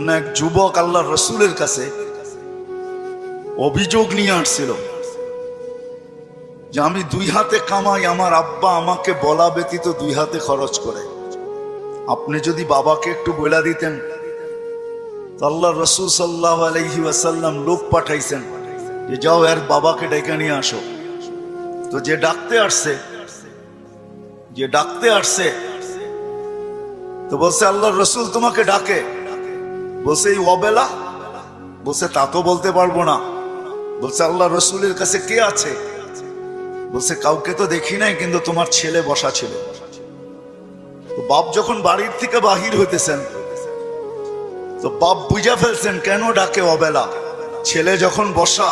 না এক যুবক আল্লাহর রসুলের কাছে অভিযোগ নিয়ে আসছিল যে আমি দুই হাতে কামাই, আমার আব্বা আমাকে বলা ব্যতীত দুই হাতে খরচ করে। আপনি যদি বাবাকে একটু বলে দিতেন। আল্লাহর রসুল সাল্লাল্লাহু আলাইহি ওয়াসাল্লাম লোক পাঠাইছেন যে যাও এর বাবাকে ডেকে নিয়ে আসো। তো যে ডাকতে আসছে তো বলছে আল্লাহর রসুল তোমাকে ডাকে। বলছে এই অবেলা? বলছে তা তো বলতে পারবো না। বলছে আল্লাহ রসুলের কাছে কে আছে? বলছে কাউকে তো দেখি নাই, কিন্তু তোমার ছেলে বসা ছিল। তো বাপ যখন বাড়ির থেকে বাহির হইতেছেন তো বাপ বুঝা ফেলছেন কেন ডাকে অবেলা। ছেলে যখন বসা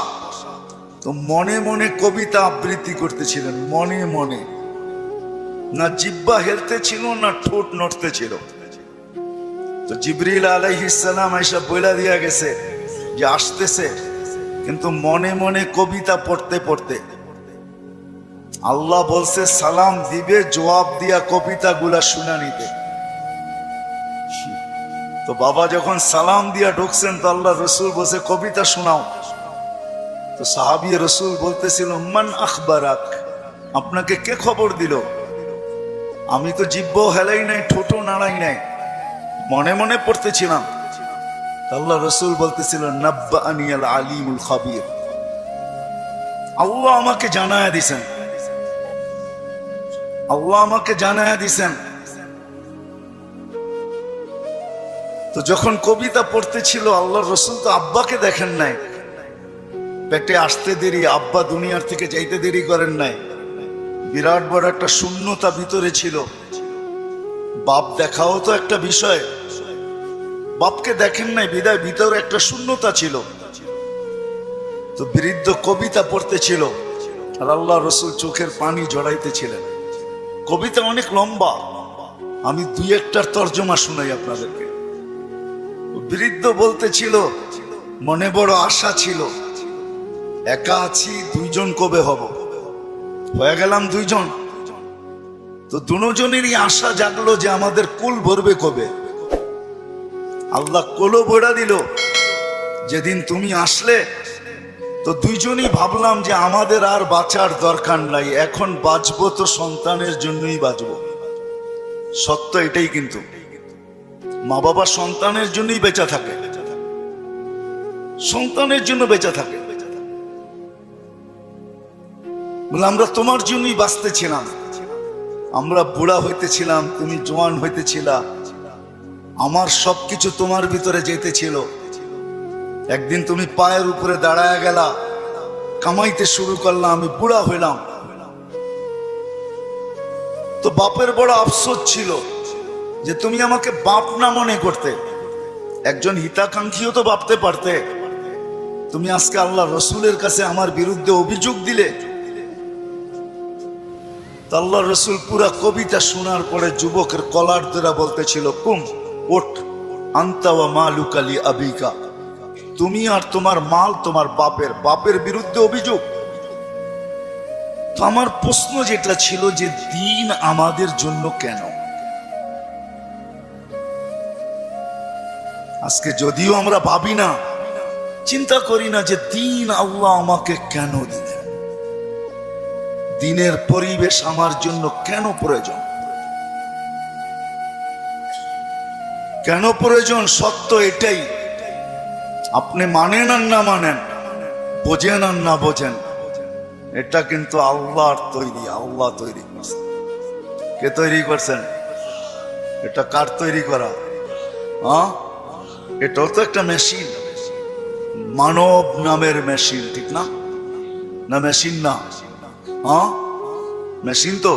তো মনে মনে কবিতা আবৃত্তি করতেছিলেন, মনে মনে। না জিহ্বা হেলতে ছিল না ঠোঁট নড়তে ছিল। তো জিবরিল আলাইহিস সালাম আয়েশা বইলা দিয়া গেছে যে আসতেছে, কিন্তু মনে মনে কবিতা পড়তে পড়তে। আল্লাহ বলছে সালাম দিবে, জবাব দিয়া কবিতা গুলা শুনা নিতে। তো বাবা যখন সালাম দিয়া ঢুকছেন তো আল্লাহ রসুল বলছে কবিতা শোনাও। তো সাহাবী রসুল বলতেছিল মান আখবারাক, আপনাকে কে খবর দিল? আমি তো জিহ্বাও হেলাই নাই, ঠোঁটও নাড়াই নাই, মনে মনে পড়তেছিলাম। আল্লাহ রসুল বলতেছিল নাব্বাআনি আল আলিমুল খাবীর, আল্লাহ আমাকে জানায়া দিছেন, আল্লাহ আমাকে জানায়া দিছেন। তো যখন কবিতা পড়তেছিল আল্লাহর রসুল তো আব্বাকে দেখেন নাই। পেটে আসতে দেরি, আব্বা দুনিয়ার থেকে যাইতে দেরি করেন নাই। বিরাট বড় একটা শূন্যতা ভিতরে ছিল। বাপ দেখাও তো একটা বিষয়, বাপকে দেখেন নাই বিদায় ভিতরে একটা শূন্যতা ছিল। তো বৃদ্ধ কবিতা পড়তেছিল আর আল্লাহ রসুল চোখের পানি জড়াইতেছিলেন। কবিতা অনেক লম্বা, আমি দুই একটার তর্জমা শুনাই আপনাদেরকে। বৃদ্ধ বলতেছিল মনে বড় আশা ছিল, একা আছি, দুইজন কবে হব? হয়ে গেলাম দুইজন। তো দুজনেরই আশা জাগলো যে আমাদের কুল ভরবে কবে। আল্লাহ কোলো ভরা দিল যেদিন তুমি আসলে। তো দুইজনই ভাবলাম যে আমাদের আর বাঁচার দরকার নাই, এখন বাঁচবো তো সন্তানের জন্যই বাঁচবো। সত্য এটাই, কিন্তু মা বাবা সন্তানের জন্যই বেঁচে থাকে, সন্তানের জন্য বেঁচে থাকে। বলে আমরা তোমার জন্যই বাঁচতেছিলাম, আমরা বুড়া হইতেছিলাম, তুমি জোয়ান হইতেছিলা, আমার সবকিছু তোমার ভিতরে যেতেছিল। একদিন তুমি পায়ের উপরে দাঁড়ায় গেলা, কামাইতে শুরু করলাম, আমি বুড়া হইলাম। তো বাপের বড় আফসোস ছিল যে তুমি আমাকে বাপ না মনে করতে, একজন হিতাকাঙ্ক্ষীও তো ভাবতে পারতে। তুমি আজকে আল্লাহ রসুলের কাছে আমার বিরুদ্ধে অভিযোগ দিলে। আল্লাহ রসুল পুরা কবিতা শোনার পরে যুবকের কলার ধরে বলতেছিল কুম ওঠ, আনতা ওয়া মালুকা লি আবিকা, তুমি আর তোমার মাল তোমার বাপের, বাপের বিরুদ্ধে অভিযোগ। তো আমার প্রশ্ন যেটা ছিল যে দিন আমাদের জন্য কেন? আজকে যদিও আমরা ভাবি না, চিন্তা করি না যে দিন আল্লাহ আমাকে কেন দিলেন, দিনের পরিবেশ আমার জন্য কেন প্রয়োজন, কেন প্রয়োজন? সত্য এটাই, আপনি মানেন আর না মানেন, বোঝেন আর না বোঝেন, এটা কিন্তু আল্লাহর তৈরি, আল্লাহ তৈরি করছেন। কে তৈরি করছেন? এটা কার তৈরি করা? এটাও তো একটা মেশিন, মানব নামের মেশিন, ঠিক না? না মেশিন না? মেশিন তো।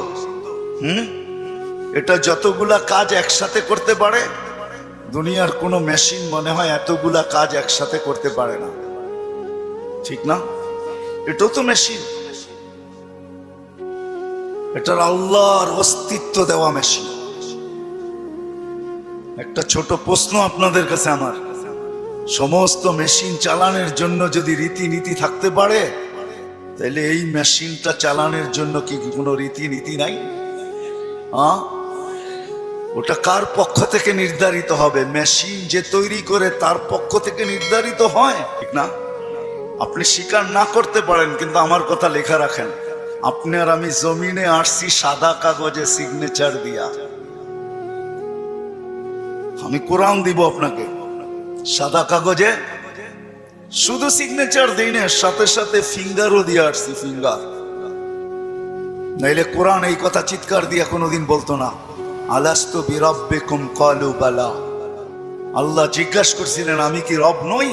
এটা যতগুলা কাজ একসাথে করতে পারে, দুনিয়ার কোনো মেশিন মনে হয় এতগুলা কাজ একসাথে করতে পারে না, ঠিক না? এটাও তো মেশিন, এটার আল্লাহর অস্তিত্ব দেওয়া মেশিন। একটা ছোট প্রশ্ন আপনাদের কাছে আমার, সমস্ত মেশিন চালানোর জন্য যদি রীতিনীতি থাকতে পারে, তাহলে এই মেশিনটা চালানোর জন্য কি কোনো রীতিনীতি নাই? ওটা কার পক্ষ থেকে নির্ধারিত হবে? মেশিন যে তৈরি করে তার পক্ষ থেকে নির্ধারিত হয়, ঠিক না? আপনি স্বীকার না করতে পারেন, কিন্তু আমার কথা লেখা রাখেন, আপনি আর আমি জমিনে আসছি সাদা কাগজে সিগনেচার দিয়া। আমি কোরআন দিব আপনাকে, সাদা কাগজে শুধু সিগনেচার দিই না, সাথে সাথে ফিঙ্গারও দিয়ে আসছি, ফিঙ্গার। নাইলে কোরআন এই কথা চিৎকার দিয়ে কোনোদিন বলতো না, আলাস্তু বিরাব্বিকুম ক্বালু বালা। আল্লাহ জিজ্ঞাসা করছিলেন আমি কি রব নই?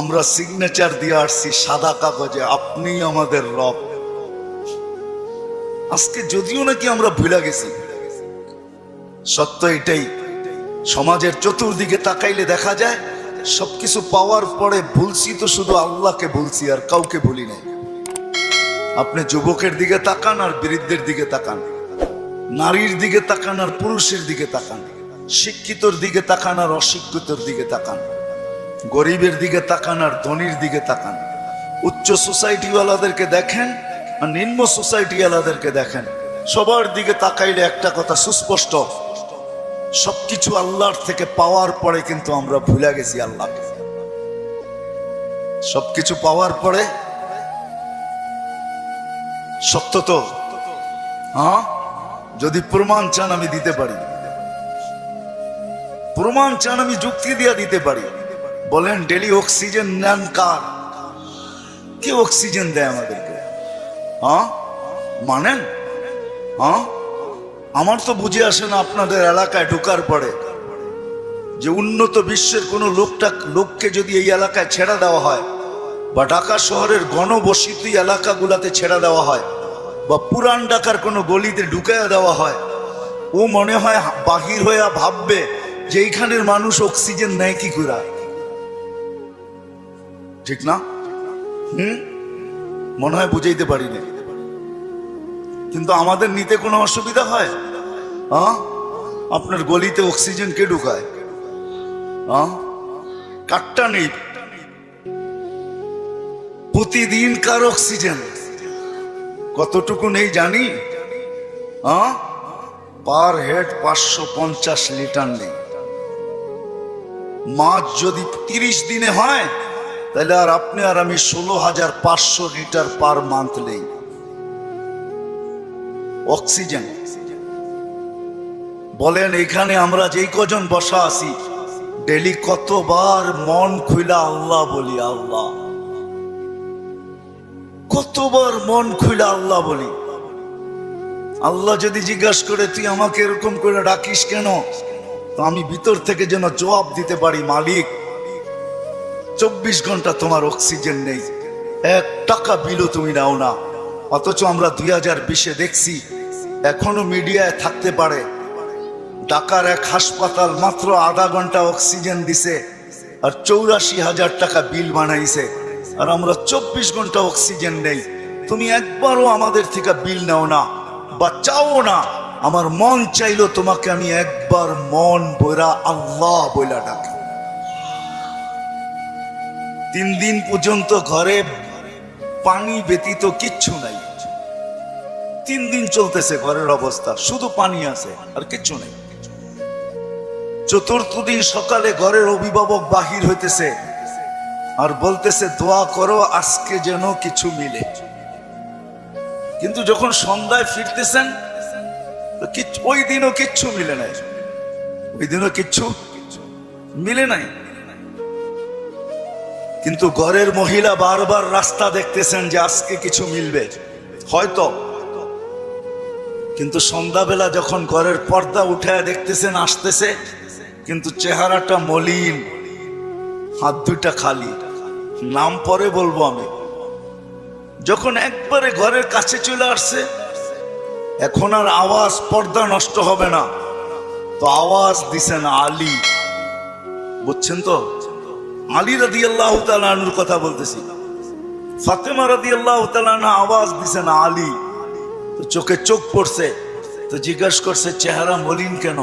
আমরা সিগনেচার দিয়ে আসছি সাদা কাগজে, আপনি আমাদের রব। আজকে যদিও নাকি আমরা ভুলে গেছি, সত্য এটাই, সমাজের চতুর্দিকে তাকাইলে দেখা যায় সবকিছু পাওয়ার পরে ভুলছি তো শুধু আল্লাহকে ভুলছি, আর কাউকে ভুলি নাই। আপনি যুবকের দিকে তাকান আর বৃদ্ধের দিকে তাকান, নারীর দিকে তাকান আর পুরুষের দিকে তাকান, শিক্ষিতর দিকে তাকান আর অশিক্ষিতর দিকে তাকান, গরিবের দিকে তাকান আর ধনীর দিকে তাকান, উচ্চ সোসাইটিওয়ালাদেরকে দেখেন আর নিম্ন সোসাইটিওয়ালাদেরকে দেখেন। সবার দিকে তাকাইলে একটা কথা সুস্পষ্ট, সবকিছু আল্লাহর থেকে পাওয়ার পরে কিন্তু আমরা ভুলে গেছি আল্লাহকে। সবকিছু পাওয়ার পরে, সত্য তো? হ্যাঁ, যদি প্রমাণ চান আমি দিতে পারি, প্রমাণ চান আমি যুক্তি দিয়ে দিতে পারি। বলেন ডেলি অক্সিজেন নেন কার? কে অক্সিজেন দেয় আমাদেরকে? হ্যাঁ মানেন? হ্যাঁ, আমার তো বুঝে আসে না আপনাদের এলাকায় ঢোকার পরে যে উন্নত বিশ্বের কোন লোককে যদি এই এলাকায় ছেড়ে দেওয়া হয়, বা ঢাকা শহরের ঘনবসতি এলাকাগুলাতে ছেড়ে দেওয়া হয়, বা পুরান ঢাকার কোনো গলিতে ঢুকাইয়া দেওয়া হয়, ও মনে হয় বাহির হইয়া ভাববে যে এইখানের মানুষ অক্সিজেন নেয় কি করে, ঠিক না? মনে হয় বুঝাইতে পারি না, কিন্তু আমাদের নিতে কোনো অসুবিধা হয়? আপনার গলিতে অক্সিজেন কে ঢুকায়? কাটটা নেই, প্রতিদিন কার অক্সিজেন কতটুকু নেই জানি? পার হেড 550 লিটার নেই। মাছ যদি 30 দিনে হয়, তাহলে আর আপনি আর আমি 16,500 লিটার পার মান্থ নেই অক্সিজেন। বলেন এখানে আমরা যেই কজন বসা আছি, ডেলি কতবার মন খুইলা আল্লাহ বলি? আল্লাহ, কতবার মন খুইলা আল্লাহ বলি? আল্লাহ যদি জিজ্ঞাসা করে তুই আমাকে এরকম করে ডাকিস কেন, তো আমি ভিতর থেকে যেন জবাব দিতে পারি, মালিক 24 ঘন্টা তোমার অক্সিজেন নেই, 1 টাকা বিলও তুমি নাও না। অথচ আমরা 2020-এ দেখছি, এখনো মিডিয়ায় থাকতে পারে, ঢাকার এক হাসপাতাল মাত্র আধা ঘন্টা অক্সিজেন দিছে আর 84,000 টাকা বিল বানাইছে, আর আমরা 24 ঘন্টা অক্সিজেন নেই। তুমি একবারও আমাদের থেকে বিল নাও না বা চাও না। আমার মন চাইলো তোমাকে আমি একবার মন বইরা আল্লাহ বইলা ডাকি। 3 দিন পর্যন্ত ঘরে পানি ব্যতীত কিচ্ছু নাই। 3 দিন চলতেছে ঘরের অবস্থা, শুধু পানি আছে আর কিচ্ছু নেই। 4র্থ দিন সকালে ঘরের অভিভাবক বাহির হইতেছে আর বলতেছে দোয়া করো আজকে যেন কিছু মিলে। কিন্তু যখন সন্ধ্যায় ফিরতেছেন, ওই দিনও কিচ্ছু মিলে নাই, ওই দিনও কিচ্ছু মিলে নাই। কিন্তু ঘরের মহিলা বারবার রাস্তা দেখতেছেন যে আজকে কিছু মিলবে হয়তো, কিন্তু সন্ধ্যাবেলা যখন ঘরের পর্দা উঠায় দেখতেছেন আসতেছে, কিন্তু চেহারাটা মলিন, হাত দুইটা খালি। নাম পরে বলবো আমি। যখন একবারে ঘরের কাছে চলে আসছে, এখন আর আওয়াজ, পর্দা নষ্ট হবে না, তো আওয়াজ দিছেন আলী। বুঝছেন তো? আলী রাদিয়াল্লাহু তাআলা আনহুর কথা বলতেছি। ফাতেমা রাদিয়াল্লাহু তাআলা আনহা আওয়াজ দিছেন আলী। তো চোখে চোখ পড়ছে, তো জিজ্ঞাসা করছে চেহারা মলিন কেন?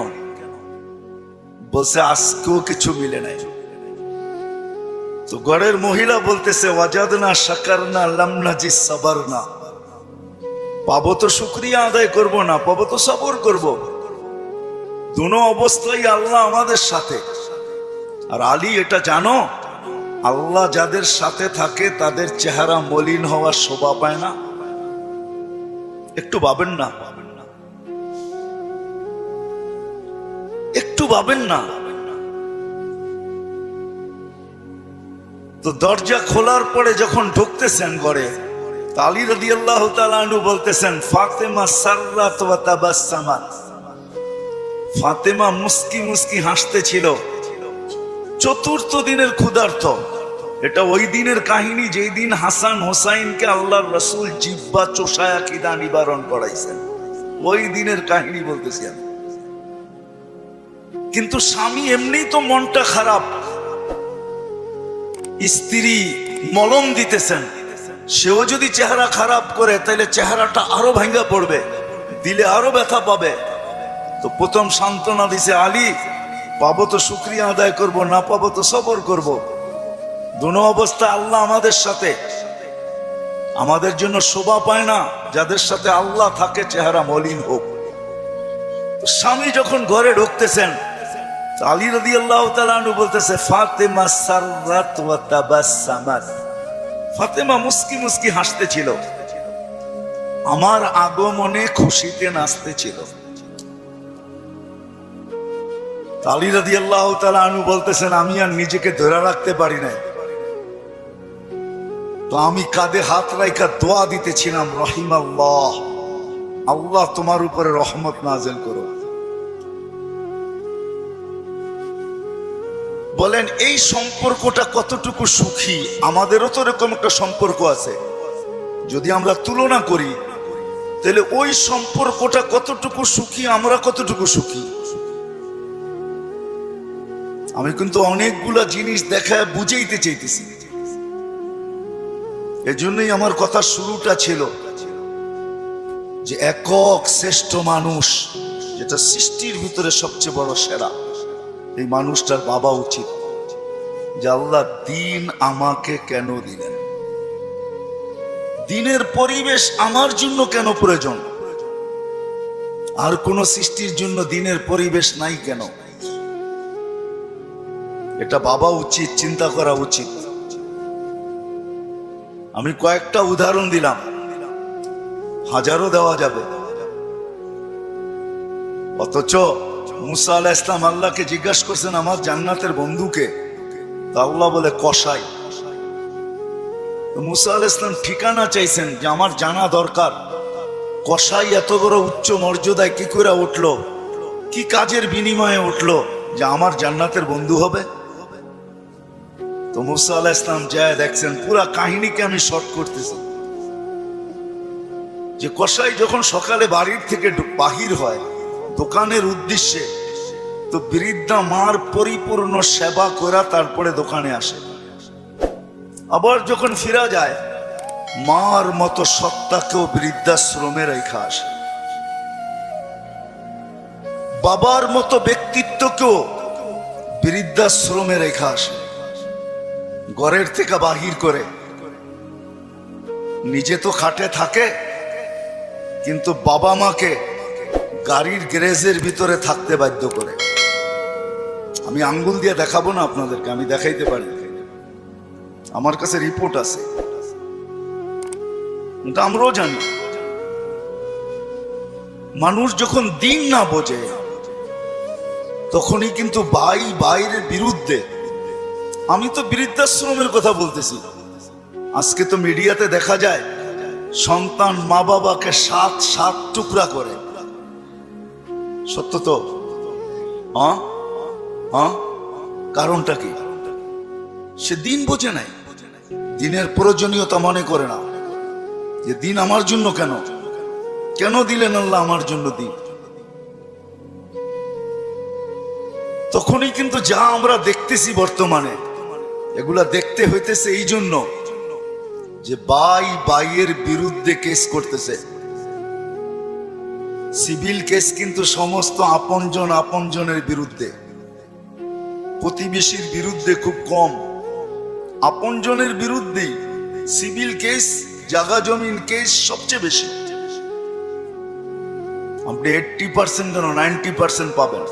বলছে আজকেও কিছু মিলে নাই। তো ঘরের মহিলা বলতেছে ওয়াজাদনা শাকারনা লাম নাজি সাবারনা। পাবো তো শুকরিয়া আদায় করব না, পাবো তো সবর করব। দুনো অবস্থায় আল্লাহ আমাদের সাথে। আর আলী এটা জানো, আল্লাহ যাদের সাথে থাকে তাদের চেহারা মলিন হওয়ার শোভা পায় না। একটু ভাবেন না, একটু ভাবেন না। তো দরজা খোলার পরে যখন ঢুকতেছেন ঘরে, আলী রাদিয়াল্লাহু তাআলা আনহু বলতেছেন, ফাতেমা সাররাত ওয়া তাবাসসামাত। ফাতেমা মুস্কি মুস্কি হাসতেছিল। চতুর্থ দিনের ক্ষুধার্ত। এটা ওই দিনের কাহিনী যেই দিন হাসান হোসাইনকে আল্লাহর রাসূল জিহ্বা চোষায়া খিদা নিবারণ করাইছেন। ওই দিনের কাহিনী বলতেছি আমি। কিন্তু স্বামী এমনি তো মনটা খারাপ, স্ত্রী মলম দিতেছেন, সেও যদি চেহারা খারাপ করে তাহলে চেহারাটা আরো ভাঙ্গা পড়বে, দিলে আরো ব্যথা পাবে। তো প্রথম সান্ত্বনা দিছে, আলী পাবো তো শুকরিয়া আদায় করব, না পাবো তো সবর করব। দুনো অবস্থা আল্লাহ আমাদের সাথে। আমাদের জন্য শোভা পায় না যাদের সাথে আল্লাহ থাকে চেহারা মলিন হোক। স্বামী যখন ঘরে ঢুকতেছেন, আলী রাদিয়াল্লাহু তাআলা আনহু বলতেছে, ফাতেমা সাররাত ওয়া তাবাসসামাত। ফাতেমা মুস্কি মুস্কি হাসতেছিল, আমার আগমনে খুশিতে নাচতেছিল। আলী রাদিয়াল্লাহু তাআলা আনহু বলতেছেন, আমি আর নিজেকে ধরে রাখতে পারি নাই, তো আমি কাঁধে হাত রাইখা দোয়া দিতেছিলাম, রহিমাল্লাহ, আল্লাহ তোমার উপরে রহমত নাযিল করো। বলেন এই সম্পর্কটা কতটুকু সুখী? আমাদেরও তো এরকম একটা সম্পর্ক আছে। যদি আমরা তুলনা করি তাহলে ওই সম্পর্কটা কতটুকু সুখী, আমরা কতটুকু সুখী। আমি কিন্তু অনেকগুলা জিনিস দেখায় বুঝাইতে চাইতেছি। এজন্যই আমার কথা শুরুটা ছিল যে একক শ্রেষ্ঠ মানুষ, যেটা সৃষ্টির ভিতরে সবচেয়ে বড় সেরা, এই মানুষটার ভাবা উচিত যে আল্লাহ দিন আমাকে কেন দিলেন, দিনের পরিবেশ আমার জন্য কেন প্রয়োজন, আর কোন সৃষ্টির জন্য দিনের পরিবেশ নাই কেন। এটা ভাবা উচিত, চিন্তা করা উচিত। আমি কয়েকটা উদাহরণ দিলাম, হাজারও দেওয়া যাবে। অথচ মুসা আলাইহিস সালাম আল্লাহকে জিজ্ঞাসা করছেন, আমার জান্নাতের বন্ধুকে? তা আল্লাহ বলে কসাই। মুসা আলাইহিস সালাম ঠিকানা চাইছেন যে আমার জানা দরকার, কসাই এত বড় উচ্চ মর্যাদায় কি করে উঠলো, কি কাজের বিনিময়ে উঠলো যে আমার জান্নাতের বন্ধু হবে। তো মুসা আলাইহিস সালাম যায় দেখছেন, পুরা কাহিনীকে আমি শর্ট করতেছি, যে কসাই যখন সকালে বাড়ির থেকে বাহির হয় দোকানের উদ্দেশ্যে, তো বৃদ্ধা মার পরিপূর্ণ সেবা করা তারপরে দোকানে আসে। আবার যখন ফিরা যায়, মার মতো সত্তাকেও বৃদ্ধাশ্রমে রেখা আসে, বাবার মতো ব্যক্তিত্বকেও বৃদ্ধাশ্রমে রেখা আসে। ঘরের থেকে বাহির করে, নিজে তো খাটে থাকে, কিন্তু বাবা মাকে গাড়ির গ্যারেজের ভিতরে থাকতে বাধ্য করে। আমি আঙ্গুল দিয়ে দেখাবো না আপনাদেরকে, আমি দেখাইতে পারি, আমার কাছে রিপোর্ট আছে, কিন্তু আমরাও জানি। মানুষ যখন দিন না বোঝে তখনই কিন্তু ভাই ভাইয়ের বিরুদ্ধে। আমি তো বৃদ্ধাশ্রমের কথা বলতেছি। আজকে তো মিডিয়াতে দেখা যায় সন্তান মা বাবাকে 7 টুকরা করে। সত্য তো? কারণটা কি? সে দিন বোঝে নাই, দিনের প্রয়োজনীয়তা মনে করে না, যে দিন আমার জন্য কেন, কেন দিলেন আল্লাহ আমার জন্য দিন। তখনই কিন্তু যা আমরা দেখতেছি বর্তমানে, এগুলা দেখতে হইতেছে এই জন্য যে ভাই ভাইয়ের বিরুদ্ধে কেস করতেছে। সিভিল কেস কিন্তু সমস্ত আপনজন আপনজনের বিরুদ্ধে, প্রতিবেশীর বিরুদ্ধে খুব কম, আপনজনের বিরুদ্ধেই সিভিল কেস, জায়গা জমিন কেস সবচেয়ে বেশি। আপনি 80% কেন 90% পাবেন।